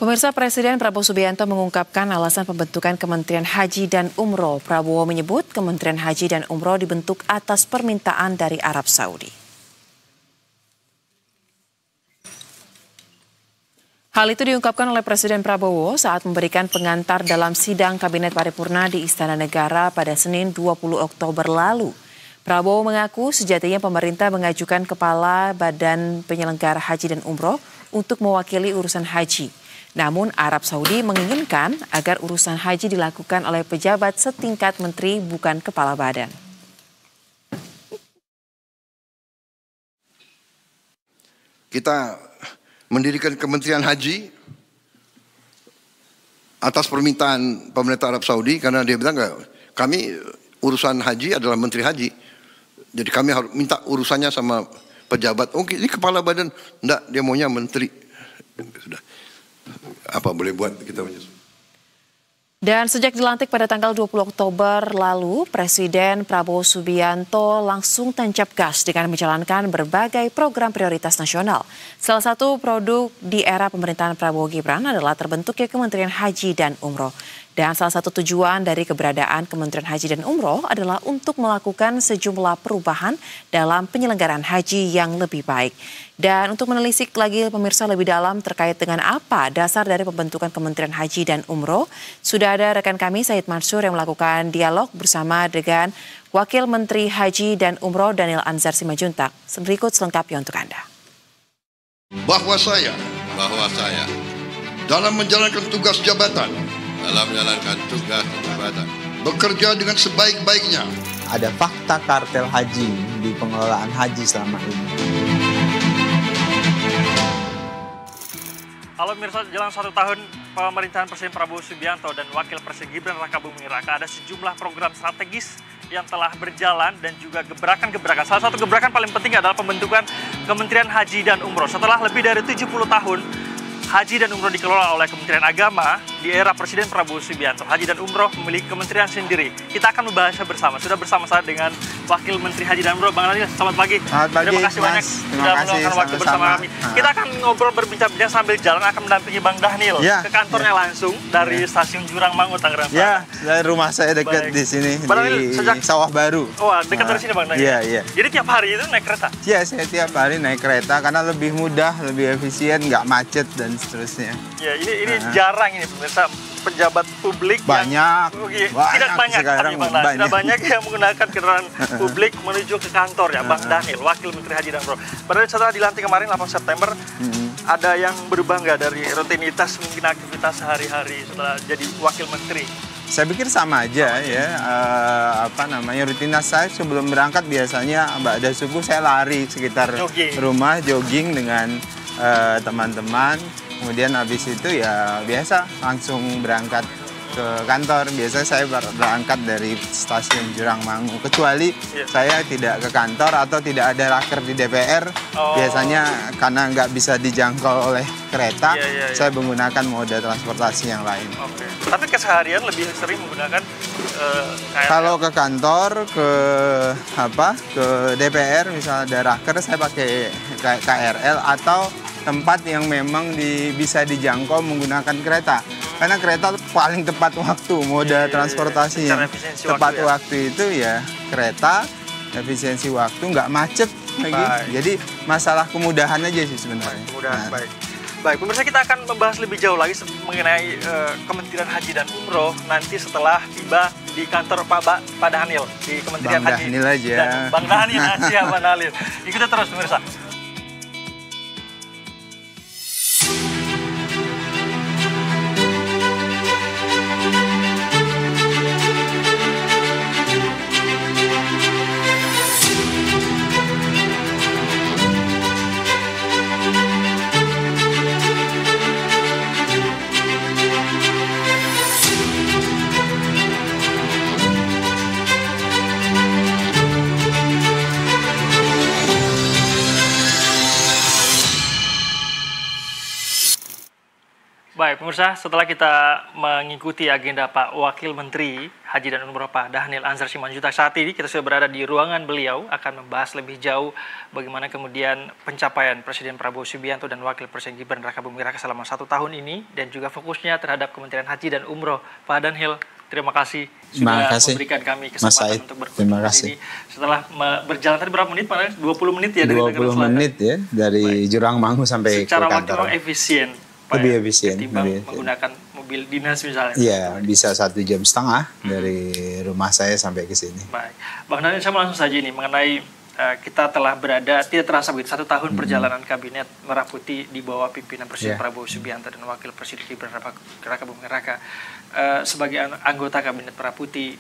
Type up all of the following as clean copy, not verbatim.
Pemirsa, Presiden Prabowo Subianto mengungkapkan alasan pembentukan Kementerian Haji dan Umroh. Prabowo menyebut Kementerian Haji dan Umroh dibentuk atas permintaan dari Arab Saudi. Hal itu diungkapkan oleh Presiden Prabowo saat memberikan pengantar dalam sidang Kabinet Paripurna di Istana Negara pada Senin 20 Oktober lalu. Prabowo mengaku sejatinya pemerintah mengajukan Kepala Badan Penyelenggara Haji dan Umroh untuk mewakili urusan haji. Namun Arab Saudi menginginkan agar urusan haji dilakukan oleh pejabat setingkat menteri bukan kepala badan. Kita mendirikan Kementerian Haji atas permintaan pemerintah Arab Saudi karena dia bilang kami urusan haji adalah menteri haji. Jadi kami harus minta urusannya sama pejabat. Oke, ini kepala badan. Enggak, dia maunya menteri. Sudah. Apa boleh buat kita menyusul. Dan sejak dilantik pada tanggal 20 Oktober lalu, Presiden Prabowo Subianto langsung tancap gas dengan menjalankan berbagai program prioritas nasional. Salah satu produk di era pemerintahan Prabowo Gibran adalah terbentuknya Kementerian Haji dan Umroh. Dan salah satu tujuan dari keberadaan Kementerian Haji dan Umroh adalah untuk melakukan sejumlah perubahan dalam penyelenggaraan haji yang lebih baik. Dan untuk menelisik lagi pemirsa lebih dalam terkait dengan apa dasar dari pembentukan Kementerian Haji dan Umroh, sudah ada rekan kami Said Mansur yang melakukan dialog bersama dengan Wakil Menteri Haji dan Umroh Daniel Anzar Simajuntak. Berikut selengkapnya untuk Anda. Bahwa saya dalam menjalankan tugas jabatan bekerja dengan sebaik-baiknya. Ada fakta kartel haji di pengelolaan haji selama ini. Halo pemirsa, jelang 1 tahun pemerintahan Presiden Prabowo Subianto dan Wakil Presiden Gibran Rakabuming Raka, ada sejumlah program strategis yang telah berjalan dan juga gebrakan-gebrakan. Salah satu gebrakan paling penting adalah pembentukan Kementerian Haji dan Umroh. Setelah lebih dari 70 tahun, Haji dan Umroh dikelola oleh Kementerian Agama di era Presiden Prabowo Subianto. Haji dan Umroh memiliki kementerian sendiri. Kita akan membahasnya bersama. Sudah bersama saya dengan Wakil Menteri Haji dan Umroh, Bang Daniel. Selamat pagi. Selamat pagi. Terima kasih banyak sudah meluangkan waktu bersama kami. Kita akan ngobrol berbincang-bincang sambil jalan, akan mendampingi Bang Daniel ke kantornya langsung dari Stasiun Jurang Mangu, Tangerang Selatan. Ya, dari rumah saya dekat di sini, di Sawah Baru. Oh, dekat dari sini Bang Daniel? Iya. Jadi tiap hari itu naik kereta? Iya, saya tiap hari naik kereta karena lebih mudah, lebih efisien, nggak macet dan seterusnya. Ya, ini jarang ini pemirsa pejabat publik banyak, tidak banyak sekarang tidak banyak yang menggunakan kendaraan publik menuju ke kantor ya. Bang Daniel, Wakil Menteri Haji dan Umroh. Padahal setelah dilantik kemarin 8 September, ada yang berubah nggak dari rutinitas mungkin aktivitas sehari-hari setelah jadi Wakil Menteri? Saya pikir sama aja ya, rutinitas saya sebelum berangkat biasanya ada subuh saya lari sekitar rumah, jogging dengan teman-teman. Kemudian habis itu ya biasa langsung berangkat ke kantor. Biasanya saya berangkat dari Stasiun Jurang Mangu. Kecuali saya tidak ke kantor atau tidak ada raker di DPR. Biasanya karena nggak bisa dijangkau oleh kereta, saya menggunakan moda transportasi yang lain. Tapi keseharian lebih sering menggunakan kalau ke kantor, ke DPR misalnya ada raker, saya pakai KRL atau tempat yang memang bisa dijangkau menggunakan kereta. Karena kereta paling tepat waktu, moda transportasi yang tepat waktu itu ya kereta, efisiensi waktu, nggak macet lagi. Jadi masalah kemudahan aja sih sebenarnya. Baik, pemirsa, kita akan membahas lebih jauh lagi mengenai Kementerian Haji dan Umroh nanti setelah tiba di kantor Pak Daniel di Kementerian Bang Haji. Daniel aja. Dan Bang Daniel aja, Bang Daniel. Ikuti terus pemirsa. Baik, pemirsa, setelah kita mengikuti agenda Pak Wakil Menteri Haji dan Umroh Pak Dhanil Anzar Simanjuntak, saat ini kita sudah berada di ruangan beliau akan membahas lebih jauh bagaimana kemudian pencapaian Presiden Prabowo Subianto dan Wakil Presiden Gibran Rakabuming Raka selama 1 tahun ini dan juga fokusnya terhadap Kementerian Haji dan Umroh. Pak Dhanil, terima kasih sudah memberikan kami kesempatan untuk berkunjung di sini. Setelah berjalan tadi berapa menit Pak? 20 menit ya dari Negara Selatan? 20 menit ya, dari Jurang Mangu sampai secara ke kantor. waktu efisien. Lebih efisien. Ketimbang menggunakan mobil dinas misalnya. Iya, bisa 1,5 jam dari rumah saya sampai ke sini. Baik. Bang Dhanil, saya mau langsung saja ini mengenai kita telah berada, tidak terasa begitu, 1 tahun perjalanan kabinet Merah Putih di bawah pimpinan Presiden Prabowo Subianto dan Wakil Presiden Gibran Rakabuming Raka. Sebagai anggota kabinet Merah Putih,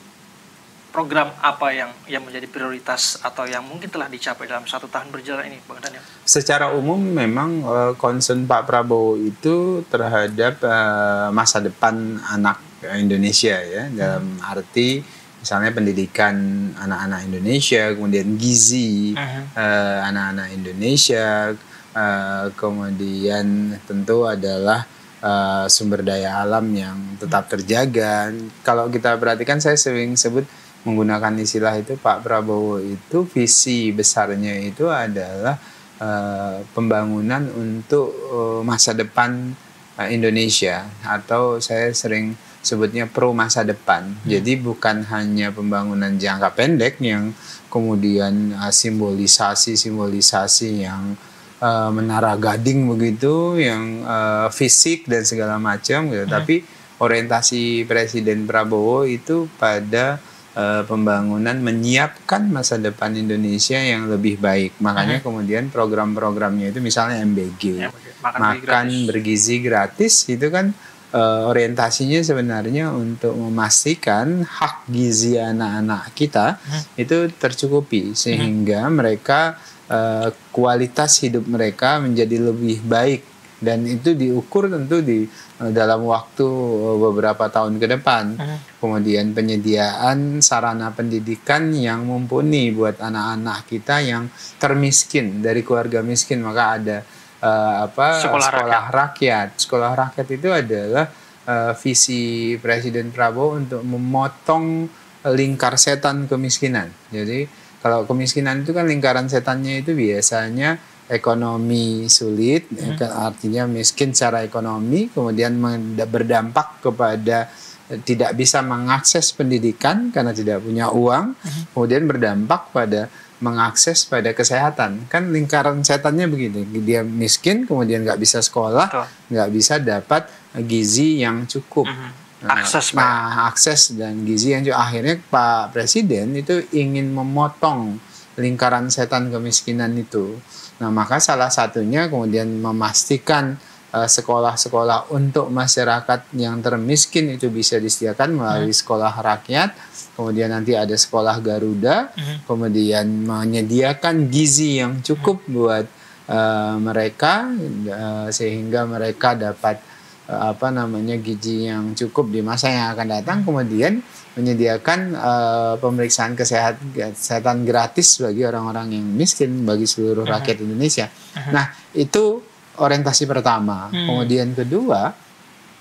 program apa yang menjadi prioritas atau yang mungkin telah dicapai dalam 1 tahun berjalan ini, Bang Dhanil? Secara umum memang concern Pak Prabowo itu terhadap masa depan anak Indonesia ya, dalam arti misalnya pendidikan anak-anak Indonesia, kemudian gizi anak-anak Indonesia, kemudian tentu adalah sumber daya alam yang tetap terjaga. Kalau kita perhatikan, saya sering sebut menggunakan istilah itu, Pak Prabowo itu visi besarnya itu adalah pembangunan untuk masa depan Indonesia, atau saya sering sebutnya pro masa depan. Jadi bukan hanya pembangunan jangka pendek yang kemudian simbolisasi yang menara gading begitu, yang fisik dan segala macam gitu. Tapi orientasi Presiden Prabowo itu pada pembangunan menyiapkan masa depan Indonesia yang lebih baik. Makanya kemudian program-programnya itu misalnya MBG, makan bergizi gratis, itu kan orientasinya sebenarnya untuk memastikan hak gizi anak-anak kita itu tercukupi, sehingga mereka kualitas hidup mereka menjadi lebih baik, dan itu diukur tentu dalam waktu beberapa tahun ke depan. Kemudian penyediaan sarana pendidikan yang mumpuni buat anak-anak kita yang termiskin dari keluarga miskin, maka ada sekolah rakyat. Sekolah rakyat itu adalah visi Presiden Prabowo untuk memotong lingkar setan kemiskinan. Jadi kalau kemiskinan itu kan lingkaran setannya itu biasanya ekonomi sulit, artinya miskin secara ekonomi, kemudian berdampak kepada tidak bisa mengakses pendidikan karena tidak punya uang, kemudian berdampak pada mengakses pada kesehatan. Kan lingkaran setannya begini, dia miskin, kemudian nggak bisa sekolah, nggak bisa dapat gizi yang cukup. Akses dan gizi yang cukup. Akhirnya Pak Presiden itu ingin memotong lingkaran setan kemiskinan itu. Nah, maka salah satunya kemudian memastikan sekolah-sekolah untuk masyarakat yang termiskin itu bisa disediakan melalui sekolah rakyat. Kemudian nanti ada sekolah Garuda, kemudian menyediakan gizi yang cukup buat mereka, sehingga mereka dapat gizi yang cukup di masa yang akan datang. Kemudian menyediakan pemeriksaan kesehatan gratis bagi orang-orang yang miskin, bagi seluruh rakyat Indonesia. Nah, itu orientasi pertama. Kemudian kedua,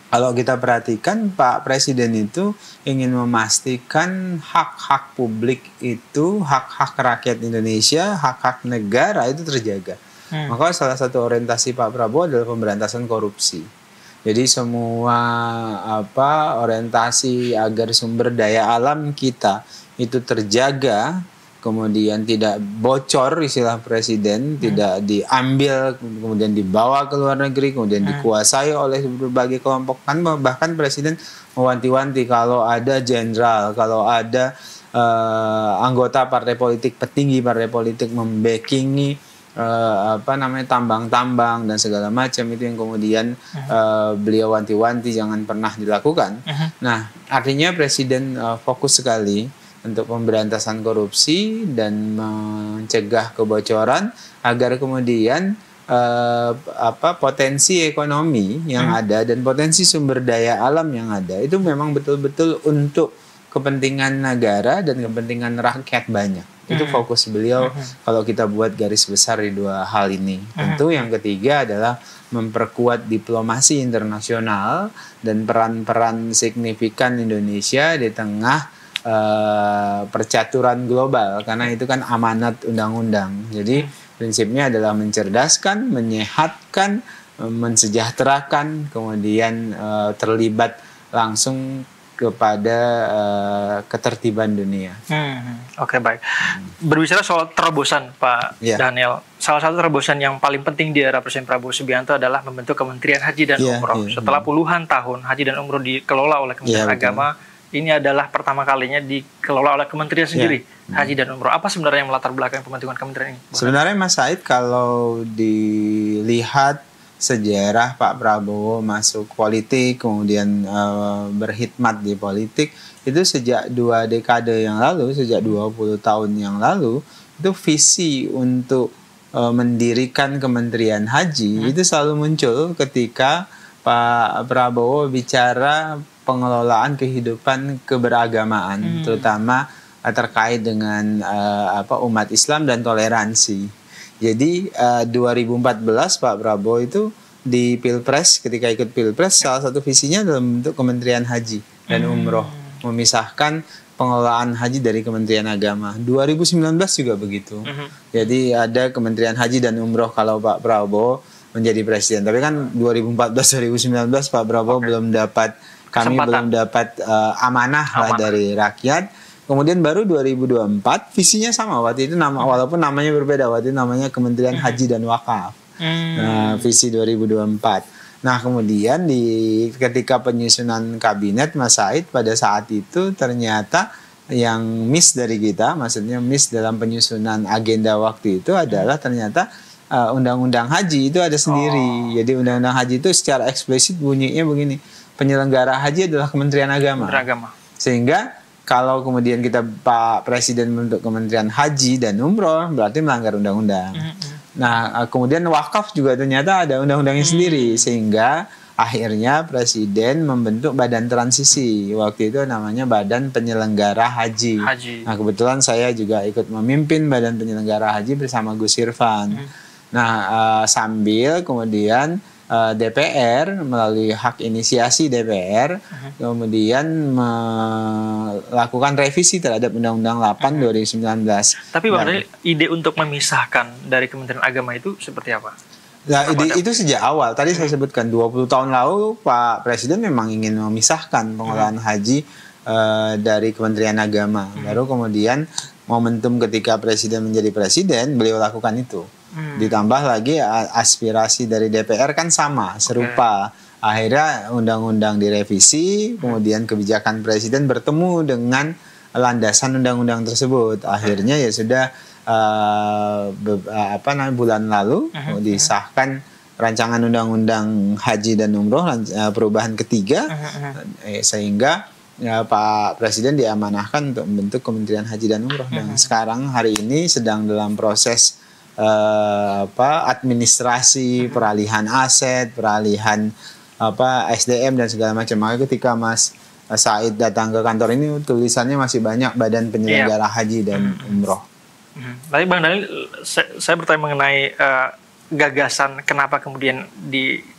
kalau kita perhatikan, Pak Presiden itu ingin memastikan hak-hak publik itu, hak-hak rakyat Indonesia, hak-hak negara itu terjaga. Maka salah satu orientasi Pak Prabowo adalah pemberantasan korupsi. Jadi semua orientasi agar sumber daya alam kita itu terjaga, kemudian tidak bocor, istilah Presiden, tidak diambil, kemudian dibawa ke luar negeri, kemudian dikuasai oleh berbagai kelompok. Kan bahkan Presiden mewanti-wanti kalau ada jenderal, kalau ada anggota partai politik, petinggi partai politik membackingi tambang-tambang dan segala macam, itu yang kemudian beliau wanti-wanti jangan pernah dilakukan. Nah, artinya Presiden fokus sekali untuk pemberantasan korupsi dan mencegah kebocoran agar kemudian potensi ekonomi yang ada dan potensi sumber daya alam yang ada itu memang betul-betul untuk kepentingan negara dan kepentingan rakyat banyak. Itu fokus beliau kalau kita buat garis besar di dua hal ini. Tentu yang ketiga adalah memperkuat diplomasi internasional dan peran-peran signifikan Indonesia di tengah percaturan global, karena itu kan amanat undang-undang. Jadi prinsipnya adalah mencerdaskan, menyehatkan, mensejahterakan, kemudian terlibat langsung kepada ketertiban dunia. Oke, baik. Berbicara soal terobosan, Pak Daniel, salah satu terobosan yang paling penting di era Presiden Prabowo Subianto adalah membentuk Kementerian Haji dan Umroh. Setelah puluhan tahun Haji dan Umroh dikelola oleh Kementerian Agama, ini adalah pertama kalinya dikelola oleh Kementerian sendiri, Haji dan Umroh. Apa sebenarnya yang melatar belakang pembentukan kementerian ini? Sebenarnya Mas Said, kalau dilihat sejarah Pak Prabowo masuk politik, kemudian berkhidmat di politik, itu sejak 2 dekade yang lalu, sejak 20 tahun yang lalu, itu visi untuk mendirikan Kementerian Haji itu selalu muncul ketika Pak Prabowo bicara pengelolaan kehidupan keberagamaan, terutama terkait dengan umat Islam dan toleransi. Jadi 2014 Pak Prabowo itu di Pilpres, ketika ikut Pilpres, salah satu visinya dalam bentuk Kementerian Haji dan Umroh, memisahkan pengelolaan haji dari Kementerian Agama. 2019 juga begitu. Jadi ada Kementerian Haji dan Umroh kalau Pak Prabowo menjadi presiden. Tapi kan 2014-2019 Pak Prabowo belum dapat, kami belum dapat amanah lah dari rakyat. Kemudian baru 2024 visinya sama, waktu itu walaupun namanya berbeda, waktu itu namanya Kementerian Haji dan Wakaf. Nah, visi 2024. Nah, kemudian ketika penyusunan kabinet Mas Said pada saat itu ternyata yang miss dari kita, maksudnya miss dalam penyusunan agenda waktu itu adalah ternyata undang-undang haji itu ada sendiri. Jadi undang-undang haji itu secara eksplisit bunyinya begini: penyelenggara haji adalah Kementerian Agama. Sehingga kalau kemudian kita Pak Presiden membentuk Kementerian Haji dan Umroh, berarti melanggar undang-undang. Nah, kemudian wakaf juga ternyata ada undang-undangnya sendiri, sehingga akhirnya Presiden membentuk badan transisi. Waktu itu namanya Badan Penyelenggara Haji. Nah, kebetulan saya juga ikut memimpin Badan Penyelenggara Haji bersama Gus Irfan. Nah, sambil kemudian DPR melalui hak inisiasi DPR kemudian melakukan revisi terhadap Undang-Undang 8 2019. Tapi Bang Daniel, ide untuk memisahkan dari Kementerian Agama itu seperti apa? Nah, ide itu sejak awal. Tadi saya sebutkan 20 tahun lalu Pak Presiden memang ingin memisahkan pengelolaan haji dari Kementerian Agama. Baru kemudian momentum ketika Presiden menjadi Presiden, beliau lakukan itu. Ditambah lagi aspirasi dari DPR kan sama, serupa. Akhirnya undang-undang direvisi, kemudian kebijakan Presiden bertemu dengan landasan undang-undang tersebut. Akhirnya ya sudah bulan lalu disahkan rancangan undang-undang haji dan umroh perubahan ketiga, sehingga Pak Presiden diamanahkan untuk membentuk Kementerian Haji dan Umroh. Dan sekarang hari ini sedang dalam proses administrasi, peralihan aset, peralihan SDM dan segala macam. Makanya ketika Mas Said datang ke kantor ini tulisannya masih banyak Badan Penyelenggara Haji dan Umroh. Tadi Bang Daniel, saya bertanya mengenai gagasan kenapa kemudian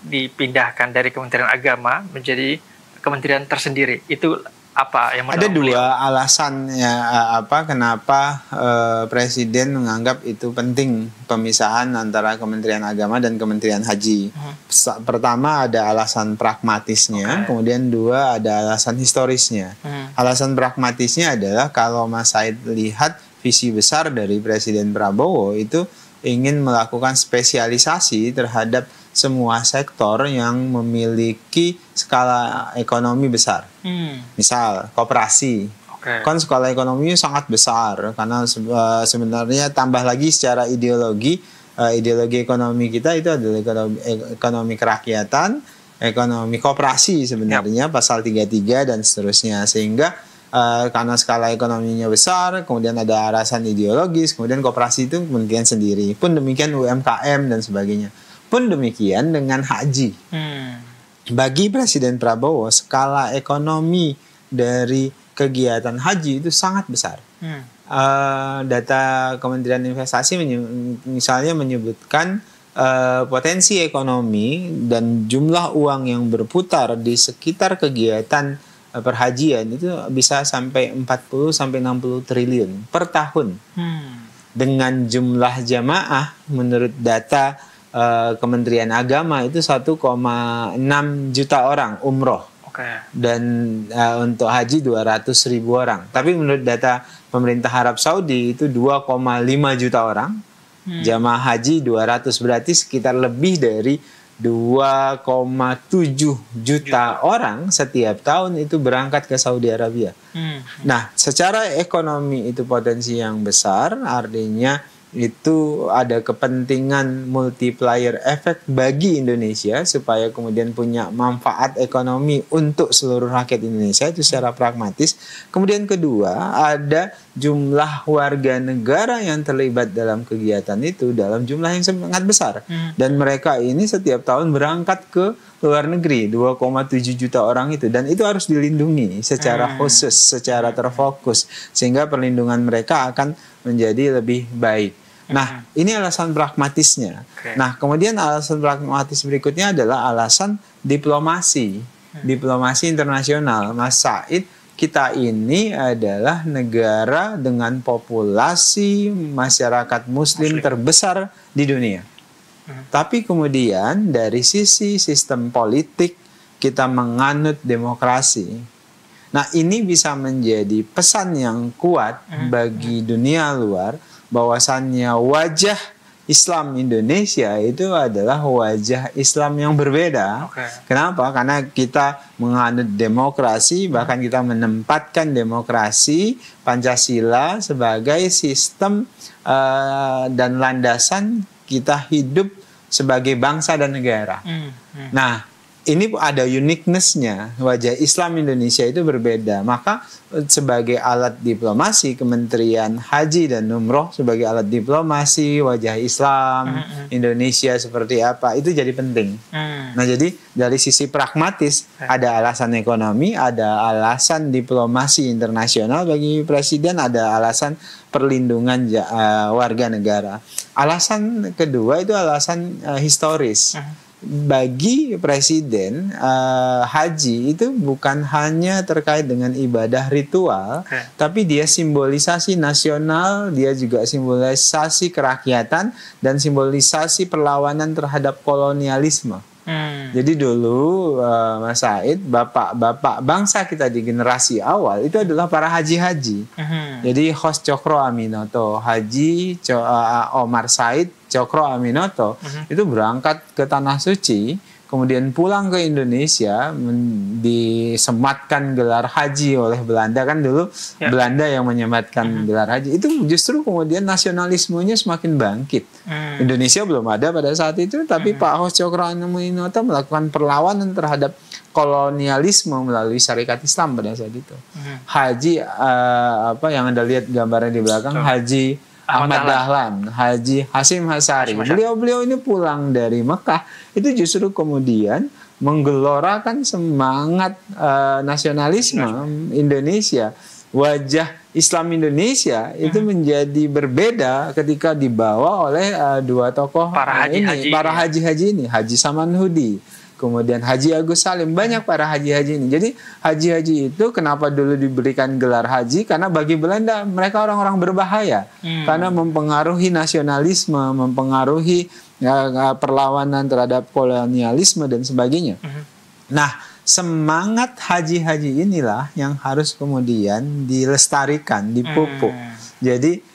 dipindahkan dari Kementerian Agama menjadi kementerian tersendiri. Itu apa yang ada dua alasan kenapa Presiden menganggap itu penting pemisahan antara Kementerian Agama dan Kementerian Haji. Pertama ada alasan pragmatisnya, kemudian dua ada alasan historisnya. Alasan pragmatisnya adalah kalau Mas Said lihat visi besar dari Presiden Prabowo itu ingin melakukan spesialisasi terhadap semua sektor yang memiliki skala ekonomi besar. Misal koperasi, kan skala ekonominya sangat besar karena sebenarnya tambah lagi secara ideologi ekonomi kita itu adalah ekonomi kerakyatan, ekonomi koperasi sebenarnya pasal 33 dan seterusnya, sehingga karena skala ekonominya besar, kemudian ada alasan ideologis, kemudian koperasi itu kementerian sendiri. Pun demikian UMKM dan sebagainya. Pun demikian dengan haji. Bagi Presiden Prabowo, skala ekonomi dari kegiatan haji itu sangat besar. data Kementerian Investasi misalnya menyebutkan potensi ekonomi dan jumlah uang yang berputar di sekitar kegiatan perhajian itu bisa sampai 40 sampai 60 triliun per tahun. Dengan jumlah jamaah menurut data Kementerian Agama itu 1,6 juta orang umroh. Dan untuk haji 200.000 orang. Tapi menurut data pemerintah Arab Saudi itu 2,5 juta orang. Jamaah haji 200, berarti sekitar lebih dari 2,7 juta orang setiap tahun itu berangkat ke Saudi Arabia. Nah, secara ekonomi itu potensi yang besar, artinya itu ada kepentingan multiplier efek bagi Indonesia supaya kemudian punya manfaat ekonomi untuk seluruh rakyat Indonesia itu secara pragmatis. Kemudian kedua, ada jumlah warga negara yang terlibat dalam kegiatan itu dalam jumlah yang sangat besar. Dan mereka ini setiap tahun berangkat ke luar negeri, 2,7 juta orang itu. Dan itu harus dilindungi secara khusus, secara terfokus. Sehingga perlindungan mereka akan menjadi lebih baik. Nah, ini alasan pragmatisnya. Nah, kemudian alasan pragmatis berikutnya adalah alasan diplomasi. Diplomasi internasional. Mas Said, kita ini adalah negara dengan populasi masyarakat muslim terbesar di dunia. Tapi kemudian dari sisi sistem politik kita menganut demokrasi. Nah, ini bisa menjadi pesan yang kuat bagi dunia luar bahwasannya wajah Islam Indonesia itu adalah wajah Islam yang berbeda. Kenapa? Karena kita menganut demokrasi, bahkan kita menempatkan demokrasi Pancasila sebagai sistem dan landasan kita hidup sebagai bangsa dan negara. Nah, ini ada uniqueness-nya. Wajah Islam Indonesia itu berbeda. Maka sebagai alat diplomasi, Kementerian Haji dan Umroh sebagai alat diplomasi, wajah Islam Indonesia seperti apa, itu jadi penting. Nah, jadi dari sisi pragmatis, ada alasan ekonomi, ada alasan diplomasi internasional bagi Presiden, ada alasan perlindungan warga negara. Alasan kedua itu alasan historis. Bagi Presiden, haji itu bukan hanya terkait dengan ibadah ritual, tapi dia simbolisasi nasional, dia juga simbolisasi kerakyatan, dan simbolisasi perlawanan terhadap kolonialisme. Jadi dulu Mas Said, bapak-bapak bangsa kita di generasi awal itu adalah para haji-haji. Jadi Hos Cokro Aminoto, Haji Omar Said Cokro Aminoto itu berangkat ke Tanah Suci, kemudian pulang ke Indonesia, disematkan gelar haji oleh Belanda. Kan dulu Belanda yang menyematkan gelar haji. Itu justru kemudian nasionalismenya semakin bangkit. Indonesia belum ada pada saat itu, tapi Pak Hos Cokro Aminoto melakukan perlawanan terhadap kolonialisme melalui syarikat Islam pada saat itu. Haji yang Anda lihat gambarnya di belakang, Haji Ahmad Dahlan, Haji Hasyim Hasyari. Beliau ini pulang dari Mekah itu justru kemudian menggelorakan semangat nasionalisme Indonesia. Wajah Islam Indonesia itu menjadi berbeda ketika dibawa oleh dua tokoh para haji-haji ini, Haji Samanhudi, kemudian Haji Agus Salim, banyak para haji-haji ini. Jadi haji-haji itu kenapa dulu diberikan gelar haji? Karena bagi Belanda mereka orang-orang berbahaya, karena mempengaruhi nasionalisme, mempengaruhi perlawanan terhadap kolonialisme dan sebagainya. Nah, semangat haji-haji inilah yang harus kemudian dilestarikan, dipupuk. Jadi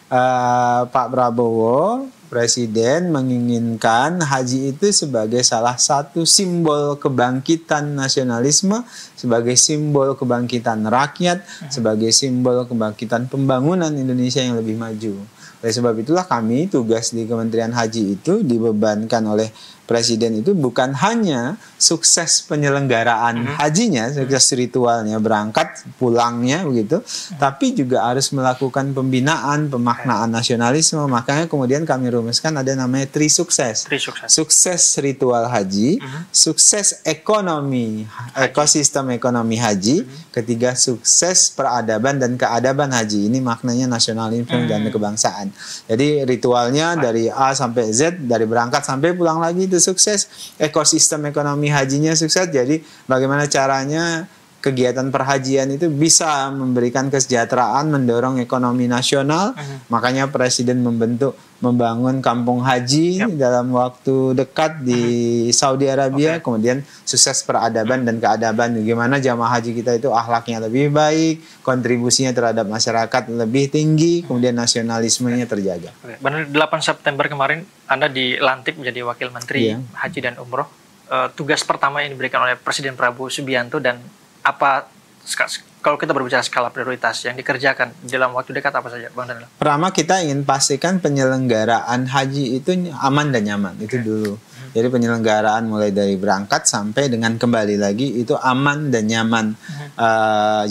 Pak Prabowo, Presiden, menginginkan haji itu sebagai salah satu simbol kebangkitan nasionalisme, sebagai simbol kebangkitan rakyat, sebagai simbol kebangkitan pembangunan Indonesia yang lebih maju. Oleh sebab itulah kami tugas di Kementerian Haji itu dibebankan oleh Presiden itu bukan hanya sukses penyelenggaraan hajinya, sukses ritualnya, berangkat, pulangnya begitu, tapi juga harus melakukan pembinaan, pemaknaan nasionalisme. Makanya kemudian kami rumuskan ada namanya Trisukses. Sukses ritual haji, sukses ekonomi, ekosistem ekonomi haji, ketiga sukses peradaban dan keadaban haji. Ini maknanya nasionalisme dan kebangsaan. Jadi ritualnya dari A sampai Z, dari berangkat sampai pulang lagi itu sukses, ekosistem ekonomi hajinya sukses. Jadi bagaimana caranya kegiatan perhajian itu bisa memberikan kesejahteraan, mendorong ekonomi nasional. Makanya Presiden membangun kampung haji dalam waktu dekat di Saudi Arabia. Kemudian sukses peradaban dan keadaban. Bagaimana jamaah haji kita itu akhlaknya lebih baik, kontribusinya terhadap masyarakat lebih tinggi, kemudian nasionalismenya terjaga. Benar, 8 September kemarin Anda dilantik menjadi Wakil Menteri Haji dan Umroh. Tugas pertama yang diberikan oleh Presiden Prabowo Subianto, dan apa kalau kita berbicara skala prioritas yang dikerjakan dalam waktu dekat apa saja, Bang Daniel? Pertama kita ingin pastikan penyelenggaraan haji itu aman dan nyaman, itu dulu. Jadi penyelenggaraan mulai dari berangkat sampai dengan kembali lagi itu aman dan nyaman.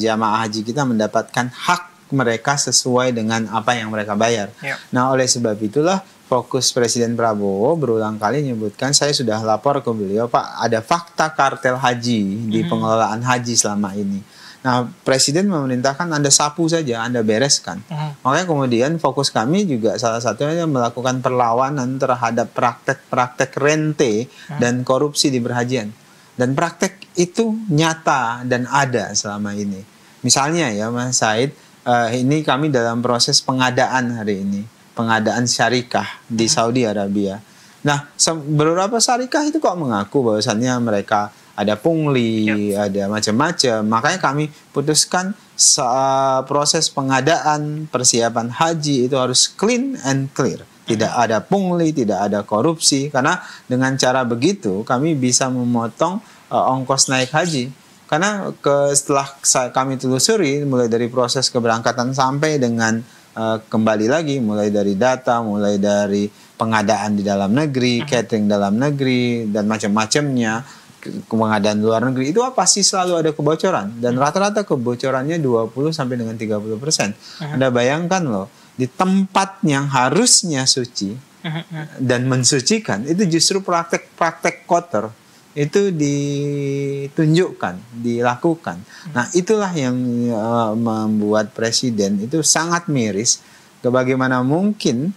Jamaah haji kita mendapatkan hak mereka sesuai dengan apa yang mereka bayar. Nah, oleh sebab itulah fokus Presiden Prabowo berulang kali menyebutkan, saya sudah lapor ke beliau, Pak, ada fakta kartel haji di pengelolaan haji selama ini. Nah, Presiden memerintahkan Anda sapu saja, Anda bereskan. Makanya kemudian fokus kami juga salah satunya melakukan perlawanan terhadap praktek-praktek rente dan korupsi di berhajian. Dan praktek itu nyata dan ada selama ini. Misalnya ya Mas Said, ini kami dalam proses pengadaan hari ini. Pengadaan syarikah di Saudi Arabia. Nah, beberapa syarikah itu kok mengaku bahwasannya mereka ada pungli, ada macam-macam. Makanya kami putuskan proses pengadaan persiapan haji itu harus clean and clear. Tidak ada pungli, tidak ada korupsi. Karena dengan cara begitu kami bisa memotong ongkos naik haji. Karena setelah kami telusuri mulai dari proses keberangkatan sampai dengan kembali lagi, mulai dari data, mulai dari pengadaan di dalam negeri, catering dalam negeri, dan macam-macamnya, pengadaan luar negeri, itu pasti selalu ada kebocoran. Dan rata-rata kebocorannya 20 sampai dengan 30%. Anda bayangkan loh, di tempat yang harusnya suci dan mensucikan, itu justru praktek-praktek kotor itu ditunjukkan, dilakukan. Nah, itulah yang membuat Presiden itu sangat miris ke bagaimana mungkin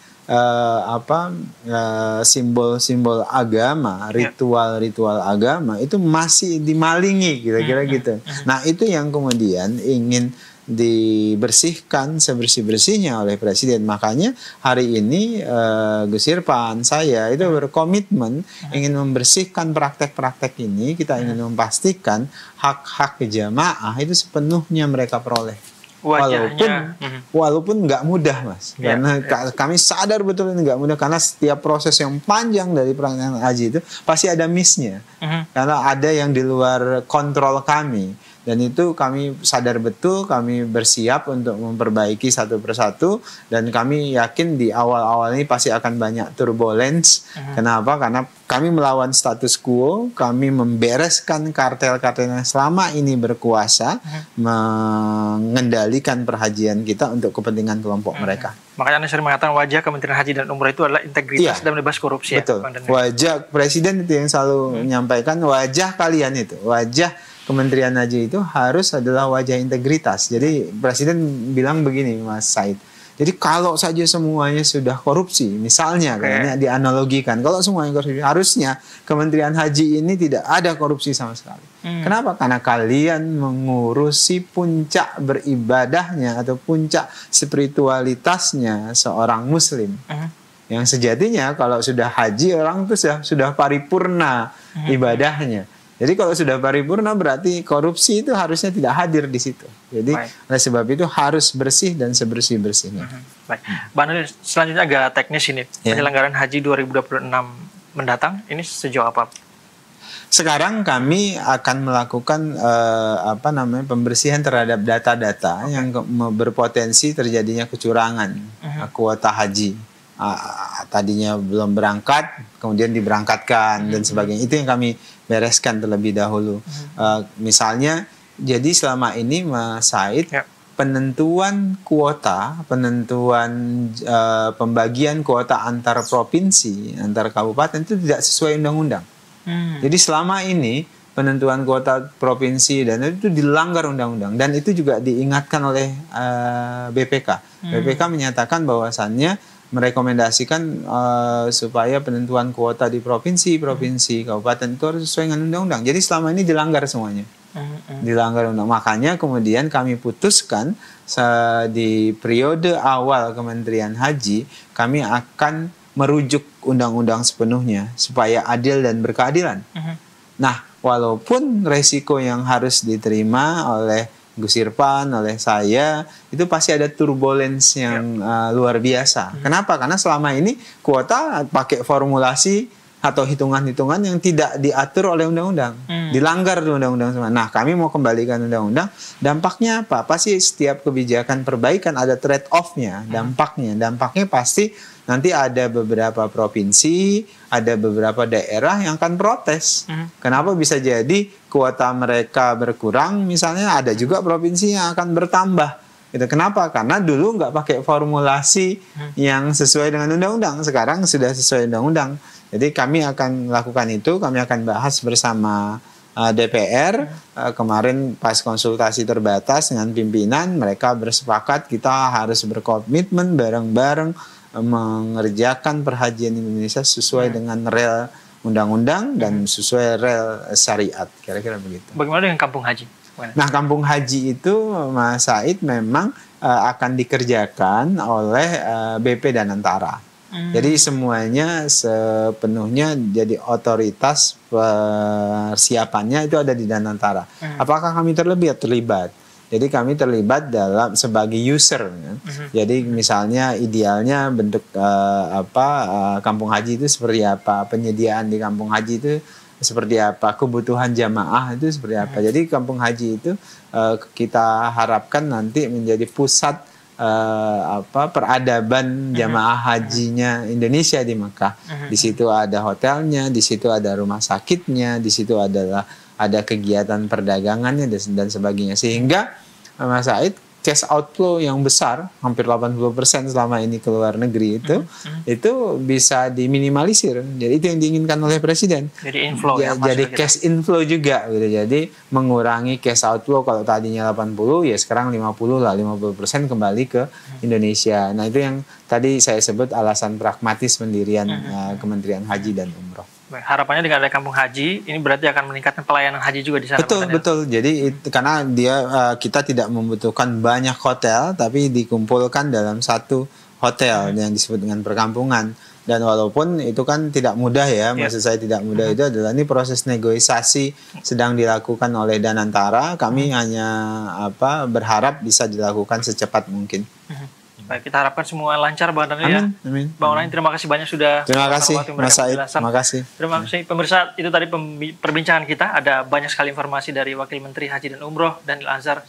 simbol-simbol agama, ritual-ritual agama itu masih dimalingi, kira-kira gitu. Nah, itu yang kemudian ingin dibersihkan sebersih-bersihnya oleh Presiden. Makanya hari ini Gus Irfan, saya itu berkomitmen ingin membersihkan praktek-praktek ini. Kita ingin memastikan hak-hak jamaah itu sepenuhnya mereka peroleh. Walaupun nggak mudah, Mas. Karena kami sadar betul ini nggak mudah, karena setiap proses yang panjang dari pelaksanaan haji itu pasti ada miss-nya. Karena ada yang di luar kontrol kami. Dan itu kami sadar betul, kami bersiap untuk memperbaiki satu persatu, dan kami yakin di awal-awal ini pasti akan banyak turbulence. Kenapa? Karena kami melawan status quo, kami membereskan kartel-kartel yang selama ini berkuasa, mengendalikan perhajian kita untuk kepentingan kelompok mereka. Makanya Anda sering mengatakan wajah Kementerian Haji dan Umroh itu adalah integritas dan bebas korupsi. Betul. Ya, wajah Presiden itu yang selalu menyampaikan, wajah kalian itu, wajah Kementerian Haji itu harus adalah wajah integritas. Jadi Presiden bilang begini, Mas Said. Jadi kalau saja semuanya sudah korupsi, misalnya kayaknya dianalogikan, kalau semuanya korupsi, harusnya Kementerian Haji ini tidak ada korupsi sama sekali. Kenapa? Karena kalian mengurusi puncak beribadahnya atau puncak spiritualitasnya seorang Muslim. Yang sejatinya kalau sudah haji, orang itu sudah paripurna ibadahnya. Jadi kalau sudah paripurna berarti korupsi itu harusnya tidak hadir di situ. Jadi oleh sebab itu harus bersih dan sebersih-bersihnya. Baik, Bang Daniel, selanjutnya agak teknis ini. Penyelenggaraan haji 2026 mendatang ini sejauh apa? Sekarang kami akan melakukan pembersihan terhadap data-data yang berpotensi terjadinya kecurangan kuota haji tadinya belum berangkat, kemudian diberangkatkan dan sebagainya. Itu yang kami bereskan terlebih dahulu. Misalnya, jadi selama ini Mas Said, penentuan kuota, pembagian kuota antar provinsi, antar kabupaten itu tidak sesuai undang-undang. Jadi selama ini penentuan kuota provinsi dan itu dilanggar undang-undang, dan itu juga diingatkan oleh BPK. BPK menyatakan bahwasannya merekomendasikan supaya penentuan kuota di provinsi, kabupaten itu harus sesuai dengan undang-undang. Jadi selama ini dilanggar semuanya. Dilanggar undang. Makanya kemudian kami putuskan di periode awal Kementerian Haji, kami akan merujuk undang-undang sepenuhnya supaya adil dan berkeadilan. Nah, walaupun resiko yang harus diterima oleh Gus Irfan, oleh saya, itu pasti ada turbulence yang luar biasa. Kenapa? Karena selama ini kuota pakai formulasi atau hitungan-hitungan yang tidak diatur oleh undang-undang. Dilanggar undang-undang semua. Nah, kami mau kembalikan undang-undang. Dampaknya apa? Pasti setiap kebijakan perbaikan ada trade off-nya, dampaknya. Dampaknya pasti nanti ada beberapa provinsi, ada beberapa daerah yang akan protes. Kenapa bisa jadi kuota mereka berkurang? Misalnya ada juga provinsi yang akan bertambah. Gitu. Kenapa? Karena dulu nggak pakai formulasi yang sesuai dengan undang-undang. Sekarang sudah sesuai undang-undang. Jadi kami akan lakukan itu. Kami akan bahas bersama DPR. Kemarin pas konsultasi terbatas dengan pimpinan, mereka bersepakat kita harus berkomitmen bareng-bareng mengerjakan perhajian Indonesia sesuai dengan rel undang-undang dan sesuai rel syariat, kira-kira begitu. Bagaimana dengan kampung haji? Nah, kampung haji itu Mas Said memang akan dikerjakan oleh BP Danantara. Jadi semuanya sepenuhnya jadi otoritas persiapannya itu ada di Danantara. Apakah kami terlibat? Terlibat. Jadi kami terlibat dalam sebagai user. Ya. Jadi misalnya idealnya bentuk kampung haji itu seperti apa, penyediaan di kampung haji itu seperti apa, kebutuhan jamaah itu seperti apa. Jadi kampung haji itu kita harapkan nanti menjadi pusat peradaban jamaah hajinya Indonesia di Mekah. Di situ ada hotelnya, di situ ada rumah sakitnya, di situ ada kegiatan perdagangannya dan sebagainya. Sehingga Mas Said, cash outflow yang besar, hampir 80% selama ini ke luar negeri itu bisa diminimalisir. Jadi itu yang diinginkan oleh Presiden. Jadi inflow jadi cash inflow juga gitu. Jadi mengurangi cash outflow, kalau tadinya 80 ya sekarang 50 lah, 50% kembali ke Indonesia. Nah, itu yang tadi saya sebut alasan pragmatis pendirian Kementerian Haji dan Umroh. Harapannya dengan ada kampung haji, ini berarti akan meningkatkan pelayanan haji juga di sana. Betul. Jadi karena kita tidak membutuhkan banyak hotel, tapi dikumpulkan dalam satu hotel yang disebut dengan perkampungan. Dan walaupun itu kan tidak mudah ya, maksud saya tidak mudah itu adalah ini proses negosiasi sedang dilakukan oleh Danantara. Kami hanya berharap bisa dilakukan secepat mungkin. Baik, kita harapkan semua lancar Bang Daniel ya. Amin. Bang Onai, terima kasih banyak sudah. Terima kasih Mas Said. Terima kasih. Terima kasih pemirsa, itu tadi perbincangan kita. Ada banyak sekali informasi dari Wakil Menteri Haji dan Umroh Daniel Anzar.